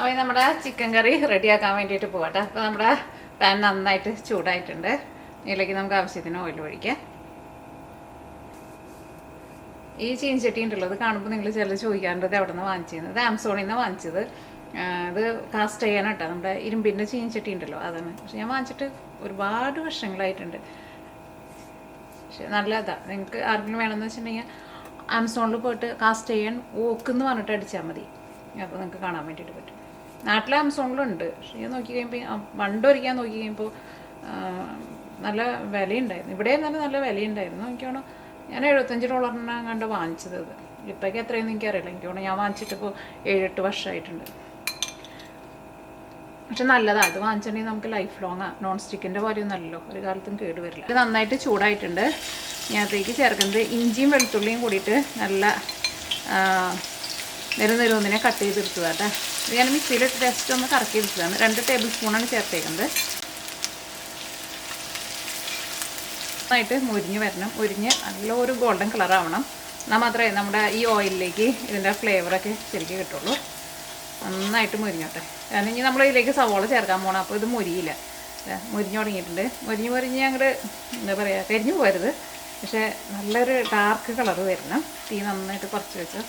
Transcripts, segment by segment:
അപ്പോൾ നമ്മുടെ ചിക്കൻ കറി റെഡിയാക്കാൻ വേണ്ടിയിട്ട് പോകട്ടെ. അപ്പോൾ നമ്മുടെ പാൻ നന്നായിട്ട് ചൂടായിട്ടുണ്ട്. ഇതിലേക്ക് നമുക്ക് ആവശ്യത്തിന് ഓയിൽ ഒഴിക്കാം. ഈ ചീൻചട്ടി ഉണ്ടല്ലോ, അത് കാണുമ്പോൾ നിങ്ങൾ ചിലർ ചോദിക്കാറുണ്ട് എവിടെ നിന്ന് വാങ്ങിച്ചത്. ആമസോണിൽ നിന്ന് വാങ്ങിച്ചത്. ഇത് കാസ്റ്റ് ചെയ്യാനാട്ടോ, നമ്മുടെ ഇരുമ്പിൻ്റെ ചീൻചട്ടി ഉണ്ടല്ലോ അതാണ്. പക്ഷെ ഞാൻ വാങ്ങിച്ചിട്ട് ഒരുപാട് വർഷങ്ങളായിട്ടുണ്ട്. പക്ഷെ നല്ലതാണ്. നിങ്ങൾക്ക് ആർക്കെങ്കിലും വേണമെന്ന് വെച്ചിട്ടുണ്ടെങ്കിൽ ആമസോണിൽ പോയിട്ട് കാസ്റ്റ് ചെയ്യാൻ ഓക്കെന്ന് പറഞ്ഞിട്ട് അടിച്ചാൽ മതി. അപ്പോൾ നിങ്ങൾക്ക് കാണാൻ വേണ്ടിയിട്ട് പറ്റും. നാട്ടിലെ ആമസോണിലുണ്ട്. പക്ഷേ ഞാൻ നോക്കി കഴിയുമ്പോൾ പണ്ടൊരിക്കാൻ നോക്കി കഴിയുമ്പോൾ നല്ല വിലയുണ്ടായിരുന്നു. ഇവിടെയും തന്നെ നല്ല വിലയുണ്ടായിരുന്നു. എനിക്ക് തോന്നുന്നു ഞാൻ $75 കണ്ട് വാങ്ങിച്ചത്. ഇത് ഇപ്പോഴേക്ക് എത്രയെന്ന് എനിക്കറിയില്ല. എനിക്ക് തോന്നുന്നു ഞാൻ വാങ്ങിച്ചിട്ടിപ്പോൾ 7-8 വർഷമായിട്ടുണ്ട്. പക്ഷെ നല്ലതാണ്. ഇത് വാങ്ങിച്ചിട്ടുണ്ടെങ്കിൽ നമുക്ക് ലൈഫ് ലോങ്ങാണ്. നോൺ സ്റ്റിക്കിൻ്റെ പോലെയൊന്നല്ലോ, ഒരു കാലത്തും കേട് വരില്ല. ഇത് നന്നായിട്ട് ചൂടായിട്ടുണ്ട്. ഞാനത്തേക്ക് ചേർക്കുന്നത് ഇഞ്ചിയും വെളുത്തുള്ളിയും കൂടിയിട്ട് നല്ല നെരുന്നിനെ കട്ട് ചെയ്തെടുത്തതാട്ടെ. ഇത് ഞാൻ മിക്സിയിൽ ജസ്റ്റ് ഒന്ന് കറക്കി എടുത്തതാണ്. 2 ടേബിൾ സ്പൂണാണ് ചേർത്തേക്കുന്നത്. നന്നായിട്ട് മുരിഞ്ഞ് വരണം. മുരിഞ്ഞ് നല്ലൊരു ഗോൾഡൻ കളറാവണം. എന്നാൽ മാത്രമേ നമ്മുടെ ഈ ഓയിലിലേക്ക് ഇതിൻ്റെ ഫ്ലേവറൊക്കെ ശരിക്കും കിട്ടുള്ളൂ. നന്നായിട്ട് മുരിഞ്ഞോട്ടെ. കാരണം ഇനി നമ്മൾ ഇതിലേക്ക് സവോള ചേർക്കാൻ പോകണം. അപ്പോൾ ഇത് മുരിയില്ല. മുരിഞ്ഞ് തുടങ്ങിയിട്ടുണ്ട്. മുരിഞ്ഞ് അങ്ങോട്ട് എന്താ പറയുക, കരിഞ്ഞു പോകരുത്. പക്ഷേ നല്ലൊരു ഡാർക്ക് കളറ് വരണം. തീ നന്നായിട്ട് കുറച്ച് വെച്ച്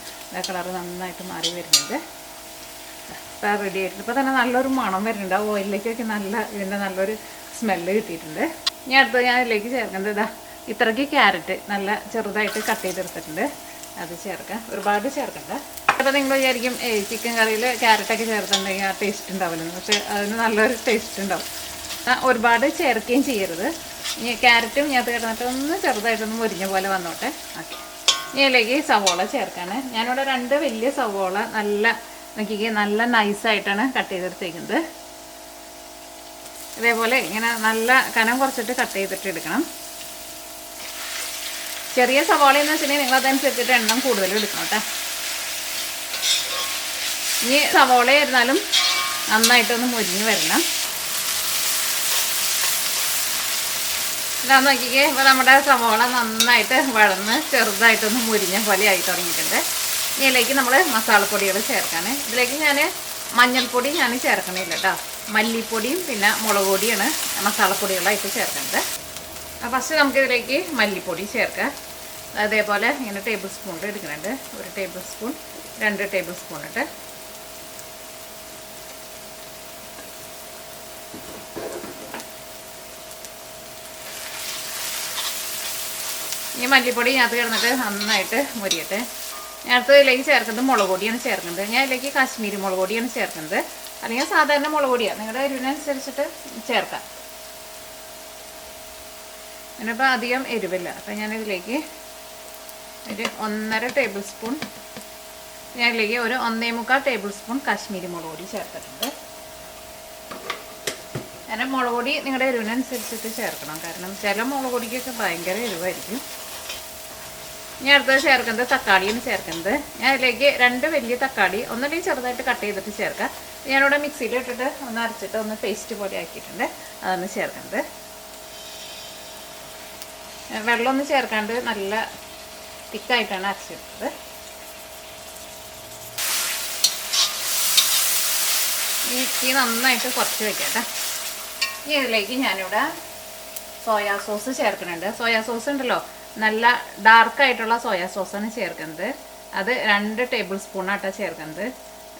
കളറ് നന്നായിട്ട് മാറി വരുന്നുണ്ട്. ഇപ്പോൾ റെഡി ആയിട്ടുണ്ട്. ഇപ്പോൾ തന്നെ നല്ലൊരു മണം വരുന്നുണ്ട്. ആ ഓയിലിലേക്കൊക്കെ ഇതിൻ്റെ നല്ലൊരു സ്മെല്ല് കിട്ടിയിട്ടുണ്ട്. ഇനി അടുത്തത് ഞാൻ ഇതിലേക്ക് ചേർക്കുന്നത് ഇത്രയ്ക്ക് ക്യാരറ്റ് നല്ല ചെറുതായിട്ട് കട്ട് ചെയ്തെടുത്തിട്ടുണ്ട്. അത് ചേർക്കാം. ഒരുപാട് ചേർക്കണ്ട. അപ്പോൾ നിങ്ങൾ വിചാരിക്കും ചിക്കൻ കറിയിൽ ക്യാരറ്റൊക്കെ ചേർത്തിട്ടുണ്ടെങ്കിൽ ആ ടേസ്റ്റ് ഉണ്ടാവില്ലെന്ന്. പക്ഷേ അതിന് നല്ലൊരു ടേസ്റ്റ് ഉണ്ടാവും. ഒരുപാട് ചേർക്കുകയും ചെയ്യരുത്. ഇനി ക്യാരറ്റും ഇതിനകത്ത് കിടന്നിട്ട് ഒന്ന് ചെറുതായിട്ടൊന്ന് മുരിഞ്ഞ പോലെ വന്നോട്ടെ. ഓക്കെ, ഇനി ഇതിലേക്ക് സവോള ചേർക്കാണ്. ഞാനിവിടെ 2 വലിയ സവോള നല്ല നൈസായിട്ടാണ് കട്ട് ചെയ്തെടുത്തേക്കുന്നത്. ഇതേപോലെ ഇങ്ങനെ നല്ല കനം കുറച്ചിട്ട് കട്ട് ചെയ്തിട്ട് എടുക്കണം. ചെറിയ സവോള എന്ന് വെച്ചിട്ടുണ്ടെങ്കിൽ നിങ്ങളതനുസരിച്ചിട്ട് എണ്ണം കൂടുതൽ എടുക്കണം കേട്ടോ. ഇനി സവോള ആയിരുന്നാലും നന്നായിട്ടൊന്ന് മുരിഞ്ഞ് വരണം. ഇതാന്ന് നോക്കിക്കേ, ഇപ്പോൾ നമ്മുടെ സവോള നന്നായിട്ട് വളർന്ന് ചെറുതായിട്ടൊന്ന് മുരിഞ്ഞ പോലെ ആയി തുടങ്ങിയിട്ടുണ്ട്. ഇതിലേക്ക് നമ്മൾ മസാലപ്പൊടികൾ ചേർക്കാൻ. ഇതിലേക്ക് ഞാൻ മഞ്ഞൾപ്പൊടി ചേർക്കണില്ല കേട്ടോ. മല്ലിപ്പൊടിയും പിന്നെ മുളക് പൊടിയാണ് മസാലപ്പൊടികളായിട്ട് ചേർക്കുന്നത്. ഫസ്റ്റ് നമുക്കിതിലേക്ക് മല്ലിപ്പൊടി ചേർക്കാം. അതേപോലെ ഇങ്ങനെ ടേബിൾ സ്പൂൺ എടുക്കുന്നുണ്ട്. 1 ടേബിൾ സ്പൂൺ 2 ടേബിൾ സ്പൂൺ ഇട്ട് ഈ മല്ലിപ്പൊടി ഇതിനകത്ത് കിടന്നിട്ട് നന്നായിട്ട് മുരിയട്ടെ. ഞാനടുത്ത് ഇതിലേക്ക് ചേർക്കുന്നത് മുളക് പൊടിയാണ് ചേർക്കുന്നത്. ഞാൻ ഇതിലേക്ക് കാശ്മീരി മുളക് പൊടിയാണ് ചേർക്കുന്നത്. അല്ലെങ്കിൽ സാധാരണ മുളക് പൊടിയാണ്, നിങ്ങളുടെ എരിവിനനുസരിച്ചിട്ട് ചേർക്കാം. അതിനിപ്പോൾ അധികം എരിവില്ല. അപ്പം ഞാനിതിലേക്ക് ഒരു 1.5 ടേബിൾ സ്പൂൺ, ഞാനിതിലേക്ക് ഒരു 1.25 ടേബിൾ സ്പൂൺ കാശ്മീരി മുളക് പൊടി ചേർത്തിട്ടുണ്ട്. അങ്ങനെ മുളക് പൊടി നിങ്ങളുടെ എരിവിനനുസരിച്ചിട്ട് ചേർക്കണം. കാരണം ചില മുളക് പൊടിക്കൊക്കെ ഭയങ്കര എരിവായിരിക്കും. ഞാൻ അടുത്തത് ചേർക്കുന്നത് തക്കാളിയാണ് ചേർക്കുന്നത്. ഞാൻ ഇതിലേക്ക് 2 വലിയ തക്കാളി ഒന്നല്ലെങ്കിൽ ചെറുതായിട്ട് കട്ട് ചെയ്തിട്ട് ചേർക്കാം. ഞാനിവിടെ മിക്സിയിൽ ഇട്ടിട്ട് ഒന്ന് അരച്ചിട്ട് ഒന്ന് പേസ്റ്റ് പോലെ ആക്കിയിട്ടുണ്ട്. അതാണ് ചേർക്കുന്നത്. വെള്ളമൊന്നും ചേർക്കാണ്ട് നല്ല തിക്കായിട്ടാണ് അരച്ചെടുത്തത്. ഈ നന്നായിട്ട് കുറച്ച് വയ്ക്കട്ടെ. ഇനി ഇതിലേക്ക് ഞാനിവിടെ സോയാ സോസ് ചേർക്കുന്നുണ്ട്. സോയാ സോസ് ഉണ്ടല്ലോ, നല്ല ഡാർക്കായിട്ടുള്ള സോയാ സോസാണ് ചേർക്കുന്നത്. അത് 2 ടേബിൾ സ്പൂണാട്ടോ ചേർക്കുന്നത്.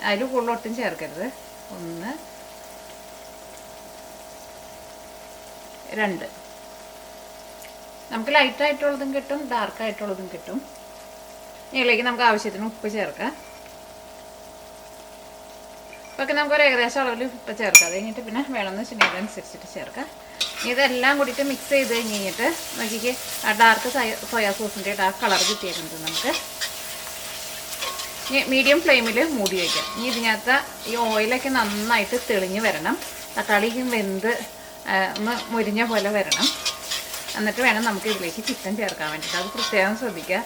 അതിൽ കൂടുതലൊട്ടും ചേർക്കരുത്. 1 2 നമുക്ക് ലൈറ്റായിട്ടുള്ളതും കിട്ടും, ഡാർക്കായിട്ടുള്ളതും കിട്ടും. ഇതിലേക്ക് നമുക്ക് ആവശ്യത്തിന് ഉപ്പ് ചേർക്കാം. ഇപ്പൊക്കെ നമുക്കൊരു ഏകദേശം അളവിൽ ഉപ്പ് ചേർക്കാം. അത് കഴിഞ്ഞിട്ട് പിന്നെ വേണമെന്ന് വെച്ചിട്ടുണ്ടെങ്കിൽ അതനുസരിച്ചിട്ട് ചേർക്കാം. ഇതെല്ലാം കൂടിയിട്ട് മിക്സ് ചെയ്ത് കഴിഞ്ഞിട്ട് നോക്കിക്ക് ആ ഡാർക്ക് സോയാ സോസിൻ്റെ ആ കളർ കിട്ടിയേക്കുന്നത് നമുക്ക്. ഇനി മീഡിയം ഫ്ലെയിമിൽ മൂടി വയ്ക്കാം. ഇനി ഇതിനകത്ത് ഈ ഓയിലൊക്കെ നന്നായിട്ട് തെളിഞ്ഞ് വരണം. തക്കാളിക്കും വെന്ത് ഒന്ന് മുരിഞ്ഞ പോലെ വരണം. എന്നിട്ട് വേണം നമുക്ക് ഇതിലേക്ക് ചിക്കൻ ചേർക്കാൻ വേണ്ടിയിട്ട്. അത് പ്രത്യേകം ശ്രദ്ധിക്കുക.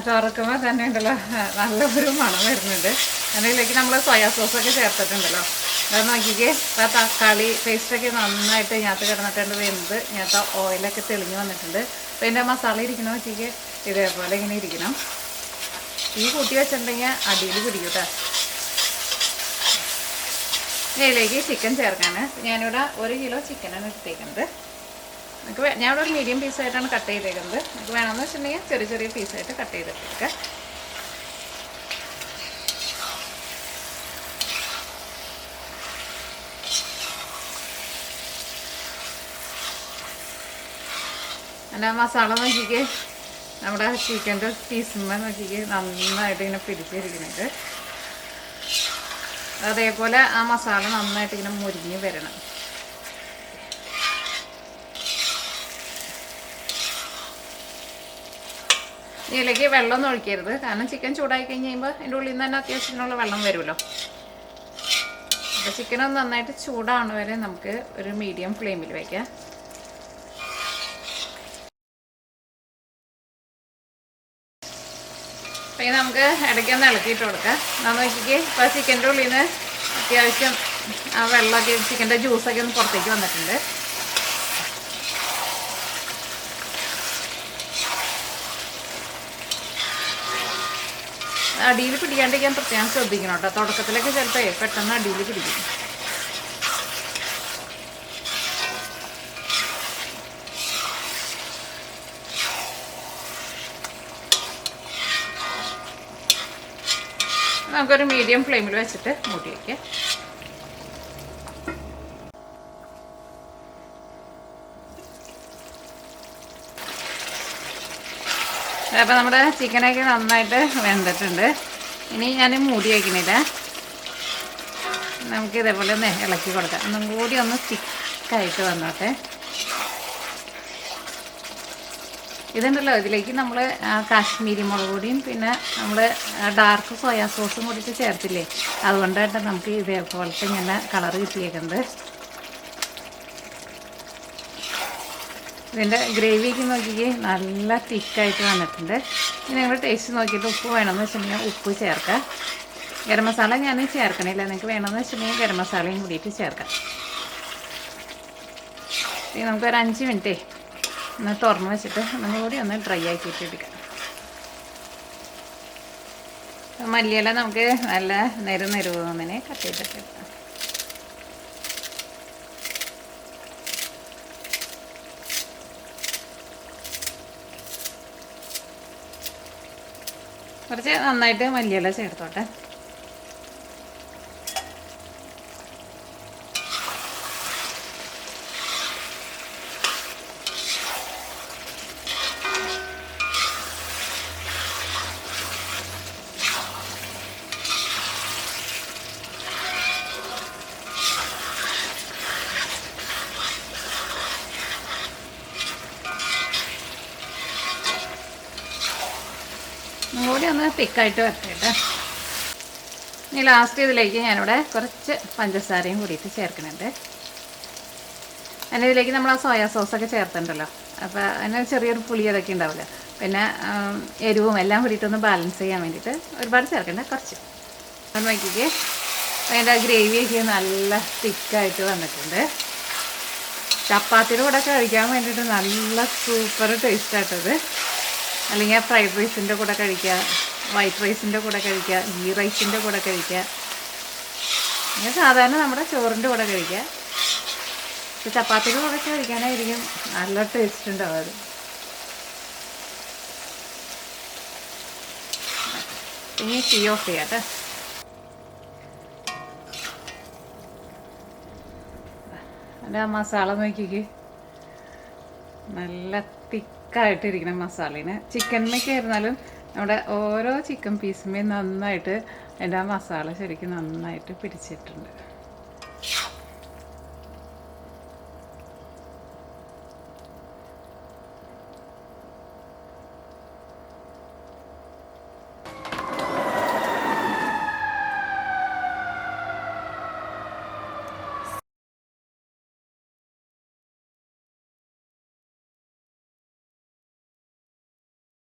തുറക്കുമ്പോൾ തന്നെ ഉണ്ടല്ലോ നല്ലൊരു മണം വരുന്നുണ്ട്. അതിലേക്ക് നമ്മൾ സോയാ സോസൊക്കെ ചേർത്തിട്ടുണ്ടല്ലോ. അത് നോക്കിക്കേ, ആ തക്കാളി പേസ്റ്റൊക്കെ നന്നായിട്ട് ഇതിനകത്ത് കിടന്നിട്ടുണ്ട്, വെന്ത് ഇതിനകത്ത് ഓയിലൊക്കെ തെളിഞ്ഞ് വന്നിട്ടുണ്ട്. അപ്പോൾ ഇതിൻ്റെ മസാല ഇരിക്കണ നോക്കിക്കേ, ഇതേപോലെ ഇങ്ങനെ ഇരിക്കണം. ഈ കൂട്ടി വെച്ചിട്ടുണ്ടെങ്കിൽ അടിയിൽ പിടിക്കൂട്ടോ. ഇതിലേക്ക് ചിക്കൻ ചേർക്കാൻ ഞാനിവിടെ 1 കിലോ ചിക്കനാണ് എടുത്തേക്കുന്നത്. നമുക്ക് ഞാനിവിടെ ഒരു മീഡിയം പീസായിട്ടാണ് കട്ട് ചെയ്തേക്കുന്നത്. നമുക്ക് വേണമെന്ന് വെച്ചിട്ടുണ്ടെങ്കിൽ ചെറിയ ചെറിയ പീസായിട്ട് കട്ട് ചെയ്തിട്ടേക്കാം. അല്ല മസാല നോക്കിക്ക് നമ്മുടെ ചിക്കൻ്റെ പീസുമ്പോൾ നോക്കിക്ക് നന്നായിട്ട് ഇങ്ങനെ പിടിച്ചിരിക്കുന്നുണ്ട്. അതേപോലെ ആ മസാല നന്നായിട്ട് ഇങ്ങനെ മുരിഞ്ഞ് വരണം. ഇതിലേക്ക് വെള്ളമൊന്നും ഒഴിക്കരുത്, കാരണം ചിക്കൻ ചൂടായി കഴിഞ്ഞ് കഴിയുമ്പോൾ അതിൻ്റെ ഉള്ളിൽ നിന്ന് തന്നെ അത്യാവശ്യത്തിനുള്ള വെള്ളം വരുമല്ലോ. അപ്പോൾ ചിക്കനൊന്ന് നന്നായിട്ട് ചൂടാവണ വരെ നമുക്ക് ഒരു മീഡിയം ഫ്ലെയിമിൽ വയ്ക്കാം. അപ്പോൾ നമുക്ക് ഇടയ്ക്കൊന്ന് ഇളക്കിയിട്ട് കൊടുക്കാം. നമ്മൾ നോക്കിക്ക് ഇപ്പോൾ ചിക്കൻ്റെ ഉള്ളിൽ നിന്ന് അത്യാവശ്യം ആ വെള്ളമൊക്കെ ചിക്കൻ്റെ ജ്യൂസൊക്കെ ഒന്ന് പുറത്തേക്ക് വന്നിട്ടുണ്ട്. അടിയിൽ പിടിക്കാണ്ടിരിക്കാൻ പ്രത്യേകം ശ്രദ്ധിക്കണം കേട്ടോ. തുടക്കത്തിലൊക്കെ ചിലപ്പോൾ പെട്ടെന്ന് അടിയിൽ പിടിക്കും. നമുക്കൊരു മീഡിയം ഫ്ലെയിമിൽ വെച്ചിട്ട് മൂടി വയ്ക്കാം. അപ്പോൾ നമ്മുടെ ചിക്കനൊക്കെ നന്നായിട്ട് വെന്തിട്ടുണ്ട്. ഇനി ഞാൻ മൂടി വയ്ക്കുന്നില്ല, നമുക്ക് ഇതേപോലെ ഒന്ന് ഇളക്കി കൊടുക്കാം. ഒന്നും കൂടി ഒന്ന് തിക്കായിട്ട് വന്നോട്ടെ. ഇതുണ്ടല്ലോ, ഇതിലേക്ക് നമ്മൾ കാശ്മീരി മുളക് പൊടിയും പിന്നെ നമ്മൾ ഡാർക്ക് സോയാ സോസും കൂടിയിട്ട് ചേർത്തില്ലേ, അതുകൊണ്ടായിട്ട് നമുക്ക് ഇതേപോലത്തെ ഇങ്ങനെ കളറ് കിട്ടിയേക്കുന്നത്. ഇതിൻ്റെ ഗ്രേവിക്ക് നോക്കിക്കേ നല്ല തിക്കായിട്ട് വന്നിട്ടുണ്ട്. ഇനി നിങ്ങൾ ടേസ്റ്റ് നോക്കിയിട്ട് ഉപ്പ് വേണമെന്ന് വെച്ചിട്ടുണ്ടെങ്കിൽ ഉപ്പ് ചേർക്കാം. ഗരം മസാല ഞാൻ ചേർക്കണില്ല, നിങ്ങൾക്ക് വേണമെന്ന് വെച്ചിട്ടുണ്ടെങ്കിൽ ഗരം മസാലയും കൂടിയിട്ട് ചേർക്കാം. ഇനി നമുക്കൊരു 5 മിനിറ്റ് ഒന്ന് തുറന്ന് വെച്ചിട്ട് ഒന്നും കൂടി ഒന്ന് ഡ്രൈ ആക്കിയിട്ട് എടുക്കാം. മല്ലിയില നമുക്ക് നല്ല നെരുവെന്നിനെ കട്ട് ചെയ്തിട്ട് എടുക്കാം. കുറച്ച് നന്നായിട്ട് മല്ലിയില ചേർത്തോട്ടെ. കൂടി ഒന്ന് തിക്കായിട്ട് വരട്ടെ. ഇനി ലാസ്റ്റ് ഇതിലേക്ക് ഞാനിവിടെ കുറച്ച് പഞ്ചസാരയും കൂടിയിട്ട് ചേർക്കുന്നുണ്ട്. അതിന് ഇതിലേക്ക് നമ്മൾ ആ സോയാ സോസൊക്കെ ചേർത്തിട്ടുണ്ടല്ലോ, അപ്പോൾ അതിന് ചെറിയൊരു പുളി അതൊക്കെ ഉണ്ടാവില്ല, പിന്നെ എരിവും എല്ലാം കൂടിയിട്ടൊന്ന് ബാലൻസ് ചെയ്യാൻ വേണ്ടിയിട്ട് ഒരുപാട് ചേർക്കണ്ട, കുറച്ച് ഒന്ന് വയ്ക്കുക. അതിൻ്റെ ഗ്രേവിയൊക്കെ നല്ല തിക്കായിട്ട് വന്നിട്ടുണ്ട്. ചപ്പാത്തിയുടെ കൂടെ കഴിക്കാൻ വേണ്ടിയിട്ട് നല്ല സൂപ്പർ ടേസ്റ്റായിട്ടത്. അല്ലെങ്കിൽ ഫ്രൈഡ് റൈസിൻ്റെ കൂടെ കഴിക്കുക, വൈറ്റ് റൈസിൻ്റെ കൂടെ കഴിക്കുക, ഗീ റൈസിൻ്റെ കൂടെ കഴിക്കുക, പിന്നെ സാധാരണ നമ്മുടെ ചോറിൻ്റെ കൂടെ കഴിക്കുക. ഇപ്പോൾ ചപ്പാത്തിയുടെ കൂടെ കഴിക്കാനായിരിക്കും നല്ല ടേസ്റ്റ് ഉണ്ടാവും അത്. ഇനി ടീ ഓഫ് ചെയ്യാം കേട്ടോ. അതിൻ്റെ ആ മസാല നോക്കിക്ക് നല്ല തിക്കായിട്ടിരിക്കണം മസാലേനെ. ചിക്കനിലേക്ക് ആയിരുന്നാലും നമ്മുടെ ഓരോ ചിക്കൻ പീസുമേ നന്നായിട്ട് അതിൻ്റെ ആ മസാല ശരിക്കും നന്നായിട്ട് പിടിച്ചിട്ടുണ്ട്.